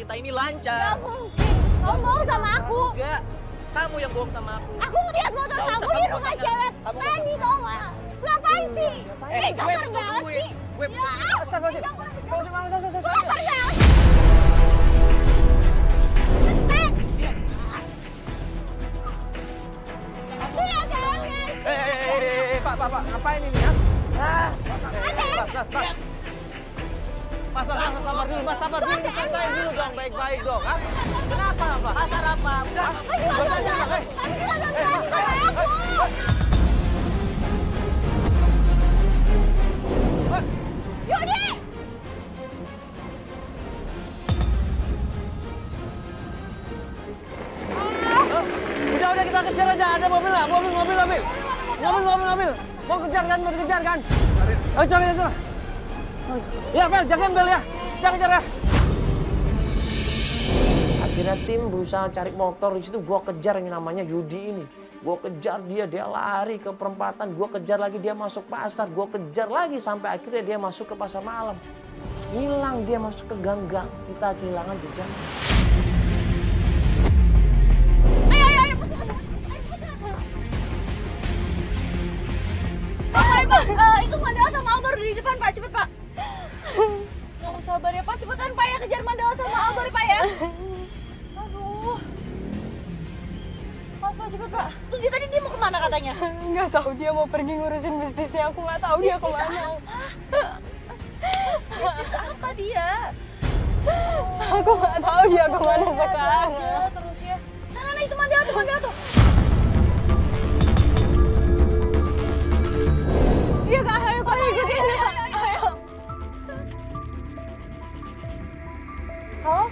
kita ini lancar. Gak mungkin. Kamu bohong sama aku. Enggak. Kamu yang bohong sama aku. Aku ngeliat motor Gak kamu usah, di kamu rumah usah. cewek Kamu usah. tadi tau gak? Ngapain sih? Eh, gue kasar butuh banget duit. sih. Gue butuh Ya, duit. Astagfirullahaladzim. kasar banget. Cepat. Sini ada Agnes. Pak, ngapain ini ya? Mas, sabar dulu, Mas, sabar dulu. Selesaiin dulu dong, baik-baik dong. Hah? Kenapa, Pak? Pasar apa? Udah. Kau juga belum jelasin. Kamu juga belum jelasin sama aku. Yudi! Udah kita kejar aja. Ada mobil nggak? Mobil. Mau kejar kan? Ayo kejar. Ya, Bel, jagain Bel ya. Kejar ya. Akhirnya tim berusaha cari motor di situ. Gua kejar yang namanya Yudi ini. Gua kejar dia lari ke perempatan. Gua kejar lagi dia masuk pasar. Gua kejar lagi sampai akhirnya dia masuk ke pasar malam. Hilang dia masuk ke gang-gang. Kita kehilangan jejak. Ayo, Pak, itu Mandala sama Albor di depan, Pak. Cepet, Pak. Nggak usah sabar ya, Pak. Cepetan, Pak, ya. Kejar Mandala sama Albor, Pak, ya. Aduh. Mas, Pak, cepet, Pak. Tuh, tadi dia mau kemana katanya? Nggak tahu, dia mau pergi ngurusin bisnisnya. Aku nggak tahu dia Bisnis kemana. apa? Bisnis apa dia? Aku nggak tahu dia kemana Aja sekarang. terus ya. Nah, itu Mandala tuh. Iya, Kak. Ayo, Kak. Ikutin dia. Ayo. Halo?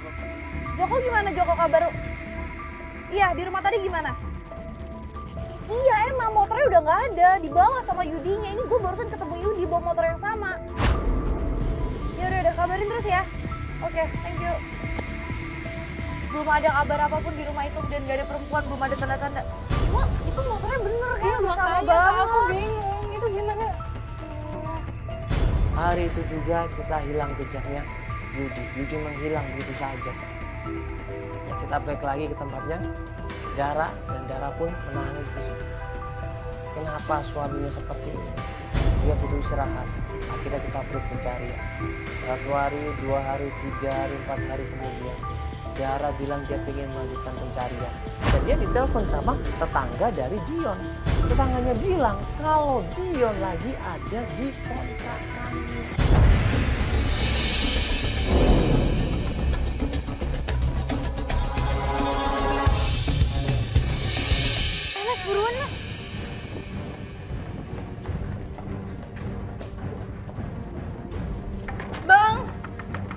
Joko gimana, Joko, kabar? Iya, di rumah tadi gimana? Iya, emang motornya udah nggak ada. Dibawa sama Yudinya. Ini gue barusan ketemu Yudi bawa motor yang sama. Ya udah, kabarin terus ya. Oke, thank you. Belum ada kabar apapun di rumah itu dan gak ada perempuan, belum ada tanda-tanda. Cuma itu motornya bener kan? Iya, Sama makanya banget. aku bingung. Itu gimana? Hari itu juga kita hilang jejaknya Yudi menghilang begitu saja. Ya, kita balik lagi ke tempatnya. Dara pun menangis di situ. Kenapa suaminya seperti ini? Dia butuh istirahat. Akhirnya kita pergi pencarian. 1 hari, 2 hari, 3 hari, 4 hari kemudian Dara bilang dia ingin melanjutkan pencarian. Dan dia ditelepon sama tetangga dari Dion. Tetangganya bilang kalau Dion lagi ada di kontrakannya. Mas, buruan, Mas.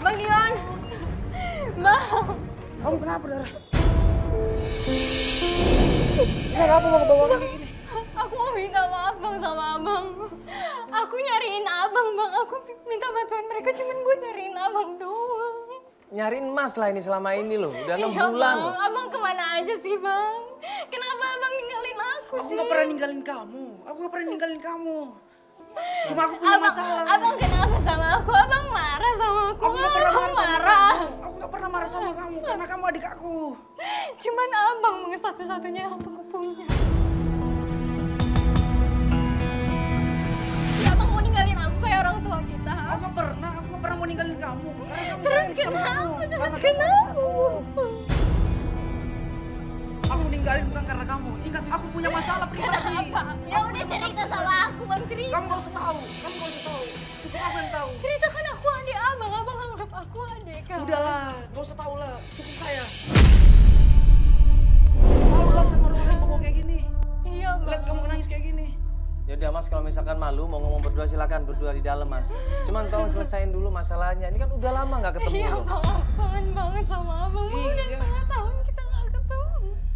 Bang Dion. Bang. Kamu kenapa, Dara? Kenapa mau ke bawah kayak gini? Aku mau minta maaf, Bang, sama Abang. Aku nyariin Abang, Bang. Aku minta bantuan mereka cuman buat nyariin Abang doang. Nyariin Mas lah ini selama ini loh. Udah 6 Iya, bulan Bang. loh. Abang kemana aja sih, Bang? Kenapa Abang ninggalin aku Aku sih? nggak pernah ninggalin kamu. Cuma aku punya masalah. Abang kenapa sama aku? Abang marah sama aku. Aku nggak pernah Abang marah sama kamu. Aku nggak pernah marah sama kamu karena kamu adik aku. Cuman Abang satu-satunya yang aku punya. Ya, Abang mau ninggalin aku kayak orang tua kita. Aku nggak pernah mau ninggalin kamu. Karena kamu Terus sayang sama kamu. kenapa? Karena Terus kamu kenapa? Aku ninggalin bukan karena kamu. Ingat, aku punya masalah pribadi. Kenapa? Ya udah cerita sama aku, Bang, cerita. Kamu gak usah tahu. Cukup aku yang tahu. Ceritakan aku adik Abang. Abang anggap aku adik kan? Udahlah, gak usah tahu lah. Cukup saya. Malu lah sama orang-orang yang ngomong kayak gini. Iya, Bang. Lihat kamu nangis kayak gini. Ya udah Mas, kalau misalkan malu mau ngomong berdua silakan berdua di dalam Mas. Cuman tolong selesaiin dulu masalahnya. Ini kan udah lama nggak ketemu Iya, loh. Bang. Aku kangen banget sama Abang. Bang, udah Iya. setengah tahun kita nggak ketemu.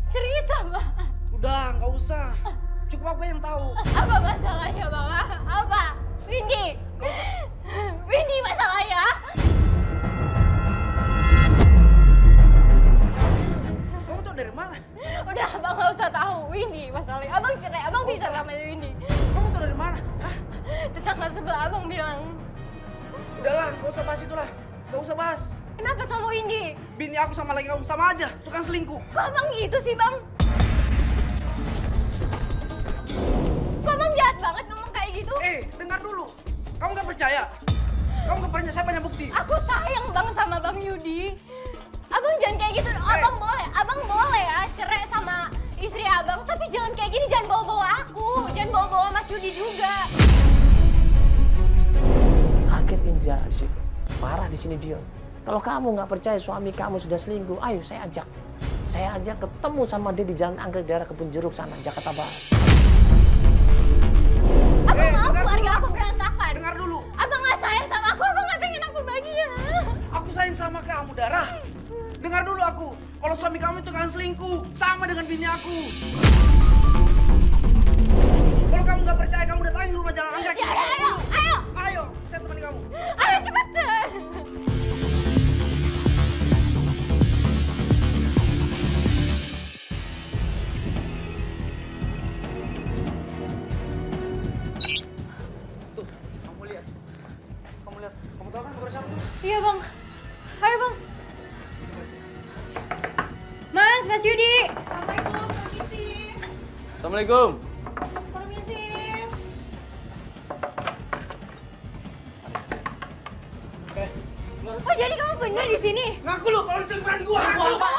Cerita, Bang. Udah, gak usah. Cukup aku yang tahu. Apa masalahnya, Bang? Apa? Windy. Windy masalahnya. Kamu tuh dari mana? Udah, Abang nggak usah tahu. Windy masalahnya. Abang cerai. Abang bisa sama Windy. Kamu tuh dari mana? Hah? Tetangga sebelah Abang bilang. Udahlah, gak usah bahas itulah. Gak usah bahas. Kenapa sama Windy? Bini aku sama lagi kamu sama aja, tukang selingkuh. Kok abang gitu sih bang? Kok abang jahat banget ngomong kayak gitu? Dengar dulu. Kamu nggak percaya? Kamu nggak percaya, saya banyak bukti. Aku sayang bang sama Bang Yudi. Abang jangan kayak gitu. Abang boleh ya cerai sama istri abang, tapi jangan kayak gini, jangan bawa-bawa aku, jangan bawa-bawa Mas Yudi juga. Kaget Indra di situ. Marah di sini Dion. Kalau kamu nggak percaya suami kamu sudah selingkuh, ayo saya ajak. Saya ajak ketemu sama dia di Jalan Anggrek daerah Kebun Jeruk sana, Jakarta Barat. Abang mau dengar keluarga dulu aku berantakan. Dengar dulu. Abang nggak sayang sama aku, abang nggak pengen aku bahagia. Aku sayang sama kamu, Dara. Dengar dulu aku. Kalau suami kamu itu kan selingkuh, sama dengan bini aku. Kalau kamu nggak percaya, kamu datangi rumah Jalan Anggrek. Ya udah, ayo. Ayo, saya temani kamu. Ayo cepetan. Tuh, kamu lihat. Kamu tahu kan nomor siapa tuh? Iya bang. Ayo bang. Mas Yudi. Assalamualaikum, permisi. Assalamualaikum. Permisi. Oh jadi kamu bener di sini? Ngaku lu, kalau selingkuhan di gua. Ngaku apa?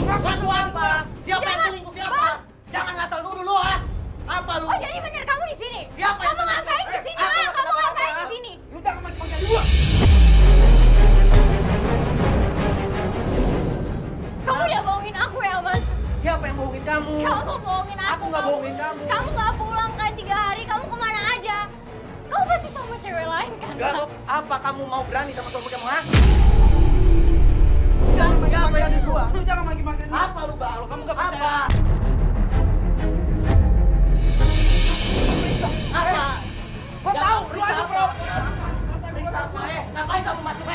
Ngaku apa? Siapa yang selingkuh siapa? Jangan ngasal dulu lu ah. Apa lu? Oh jadi bener kamu di sini? Siapa yang Kamu selingkuh? ngapain di sini? Aku Ayo, kamu kenapa ngapain apa? di sini? Lu jangan maki-maki gua. Kamu udah bohongin aku ya mas? Siapa yang bohongin kamu? Kamu bohongin aku. Aku nggak bohongin kamu. Kamu nggak pulang kan 3 hari? Kamu kemana aja? Kamu pasti sama cewek lain kan? Enggak kok. Apa kamu mau berani sama suami kamu ha? Jangan Siapa maki-maki yang- di gua. Lu jangan maki-maki di gua. Apa lu bang? Kalau kamu nggak percaya. Apa? Apa? Gua tahu, lu aja bro. Periksa apa ngapain kamu masuk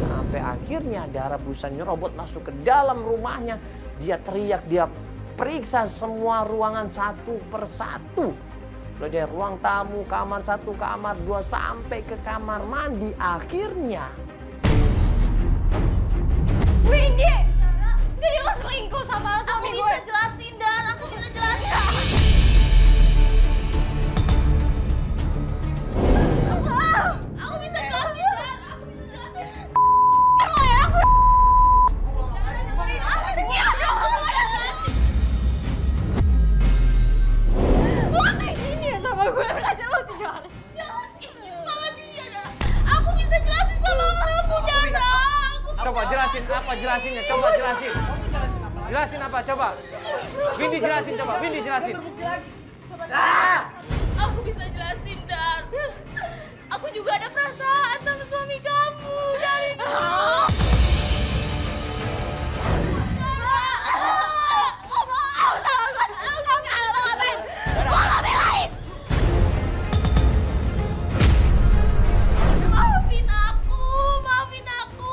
Sampai akhirnya Dara berusaha nyerobot masuk ke dalam rumahnya. Dia teriak, dia periksa semua ruangan satu persatu. Mulai dari ruang tamu, kamar 1, kamar 2, sampai ke kamar mandi. Akhirnya Windy! Jadi lo selingkuh sama suami gue? Aku bisa jelasin, Dan. Aku bisa jelasin. Aku bisa jelasin, Dan. Aku bisa jelasin. Lo ya, aku... Iya, aku mau jelasin. Lo kayak gini ya sama gue, belajar lo 3 hari. Jangan sama dia, Dan. Aku bisa jelasin sama kamu, Dara. coba jelasin apa jelasinnya, coba jelasin. Jelasin apa coba. Windy jelasin coba, Windy jelasin. Aku bisa jelasin, Dar. Aku juga ada perasaan sama suami kamu dari dulu. Maafin aku, maafin aku.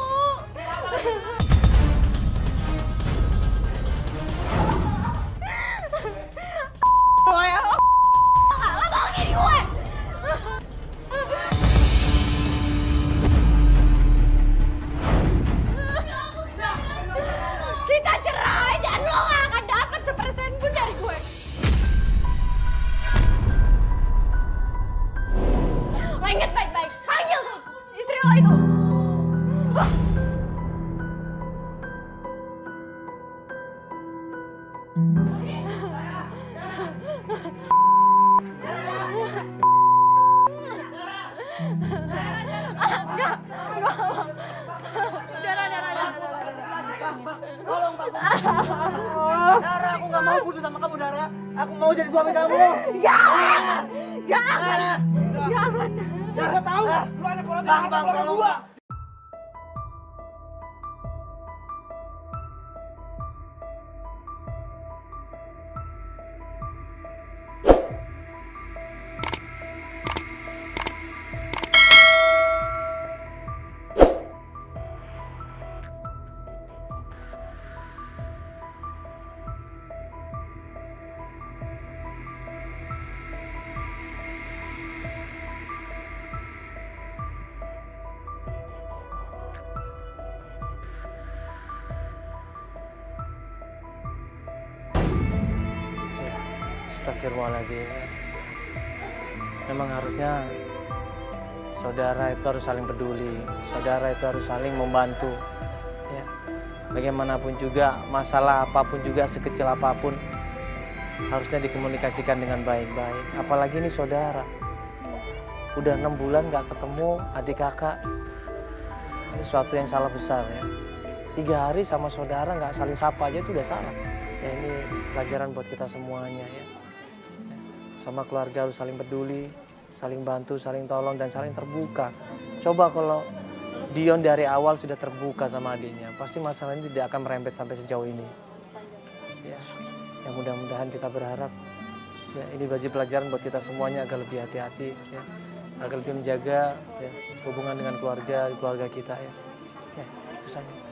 Kita cerai dan lo gak akan dapat sepersen pun dari gue. Lo inget baik-baik, panggil tuh istri lo itu. Dara, aku nggak mau putus sama kamu, Dara. Aku mau jadi suami kamu. Jangan! Dara. Jangan! Gua tahu. Lu ada keluarga Bang, aku, bang, keluarga tolong. gua. Astagfirullahaladzim. Memang harusnya saudara itu harus saling peduli, saudara itu harus saling membantu. Ya. Bagaimanapun juga, masalah apapun juga, sekecil apapun, harusnya dikomunikasikan dengan baik-baik. Apalagi ini saudara. Udah 6 bulan gak ketemu adik kakak. Ini suatu yang salah besar ya. 3 hari sama saudara gak saling sapa aja itu udah salah. Ya ini pelajaran buat kita semuanya ya. Sama keluarga harus saling peduli, saling bantu, saling tolong, dan saling terbuka. Coba kalau Dion dari awal sudah terbuka sama adiknya, pasti masalah ini tidak akan merembet sampai sejauh ini. Ya, yang mudah-mudahan kita berharap ya, ini bagi pelajaran buat kita semuanya agar lebih hati-hati, ya, agar lebih menjaga ya, hubungan dengan keluarga kita ya. Ya, itu saja.